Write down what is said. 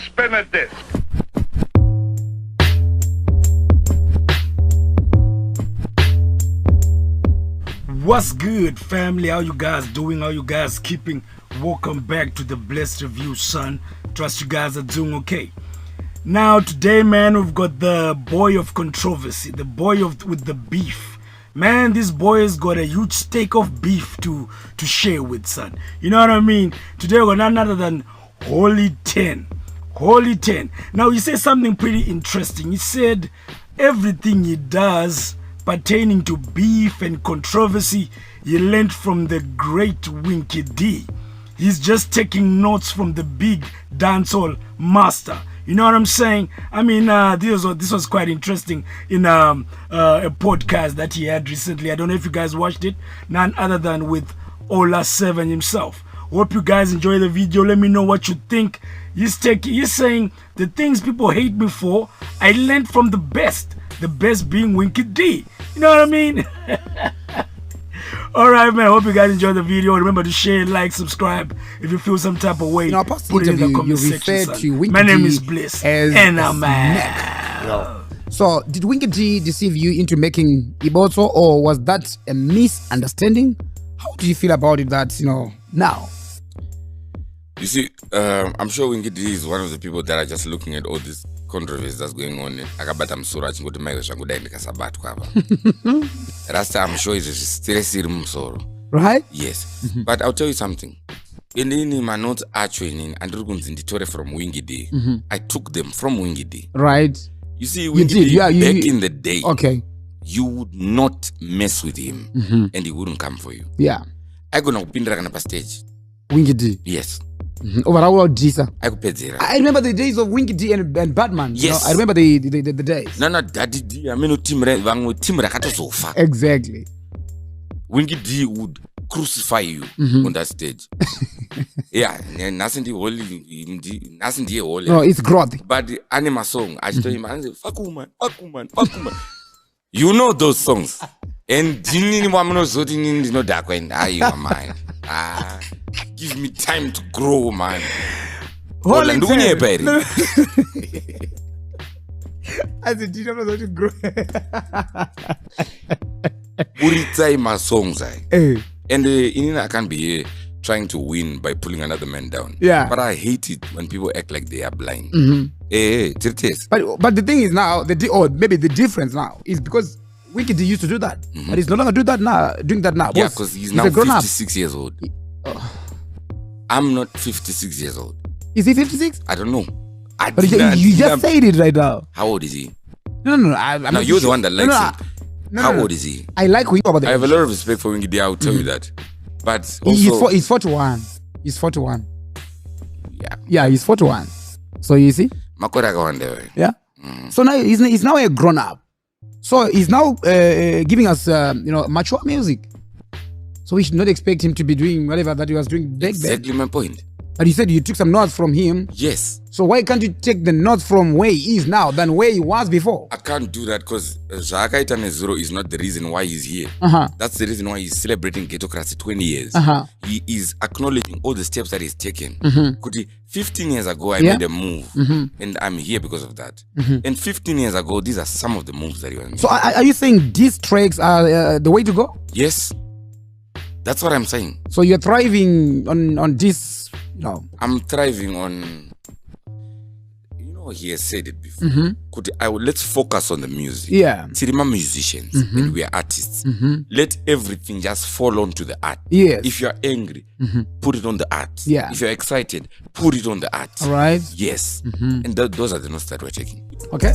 Spin a disc. What's good, family? How you guys doing? How you guys keeping? Welcome back to the Blessed Review, son. Trust you guys are doing okay. Now today, man, we've got the boy of controversy, the boy with the beef. Man, this boy has got a huge stake of beef to share with, son. You know what I mean? Today we're got none other than Holy 10. Holy 10. Now he said something pretty interesting. He said everything he does pertaining to beef and controversy, he learned from the great Winky D. He's just taking notes from the big dancehall master. You know what I'm saying? I mean, this was quite interesting in a podcast that he had recently. I don't know if you guys watched it. None other than with Ollah 7 himself. Hope you guys enjoy the video. Let me know what you think. He's saying the things people hate me for, I learned from the best. The best being Winky D. You know what I mean? Alright, man. Hope you guys enjoy the video. Remember to share, like, subscribe. If you feel some type of way, put it in the comment section. My name is Bliss, and I'm out. So, did Winky D deceive you into making Iboto, or was that a misunderstanding? How do you feel about it now? You see, I'm sure Winky D is one of the people that are just looking at all this controversy that's going on. I'm sure he's still sore. Right? Yes. But I'll tell you something. In my notes actually from Winky D. I took them from Winky D. Right. You see, Winky D, back in the day, okay, you would not mess with him and he wouldn't come for you. Yeah. I go now pindra stage. Winky D. Yes. Overall, Jesus. I remember the days of Winky D and Batman. Yes. I remember the days. No, Daddy D. I mean, Tim Exactly. Winky D would crucify you on that stage. Yeah, nothing holy. No, it's growth. But the anima song, I tell him, fuck woman. You know those songs. And Jinni Wamano Zotin no dark when you are mine. Give me time to grow, man. Holy I said, do you know to grow? Mukudzei my songs, and I can't be here trying to win by pulling another man down. Yeah. But I hate it when people act like they are blind. But the thing is now, maybe the difference now is because Winky D used to do that, but he's no longer doing that now. Yeah, because he's now 56 years old. I'm not 56 years old. Is he 56? I don't know. But you just said it right now. How old is he? No. Now you're the one that likes him. How old is he? I like hip hop. I have a lot of respect for Winky D. I will tell you that. But also, he's 41. He's 41. Yeah. Yeah, he's 41. So you see? Yeah. So now he's now a grown up. So he's now giving us mature music. So we should not expect him to be doing whatever that he was doing back then. Exactly my point. But you said you took some notes from him. Yes. So why can't you take the notes from where he is now than where he was before? I can't do that because Zakaitane Zero is not the reason why he's here. That's the reason why he's celebrating Ghetocracy 20 years. He is acknowledging all the steps that he's taken. 15 years ago, I made a move and I'm here because of that. And 15 years ago, these are some of the moves that you are making. So are you saying these tracks are the way to go? Yes. That's what I'm saying. So you're thriving on this, I'm thriving on, he has said it before. Let's focus on the music. Yeah. Tirima musicians and we are artists. Let everything just fall onto the art. Yes. If you're angry, put it on the art. Yeah. If you're excited, put it on the art. All right. Yes. And those are the notes that we're taking. Okay.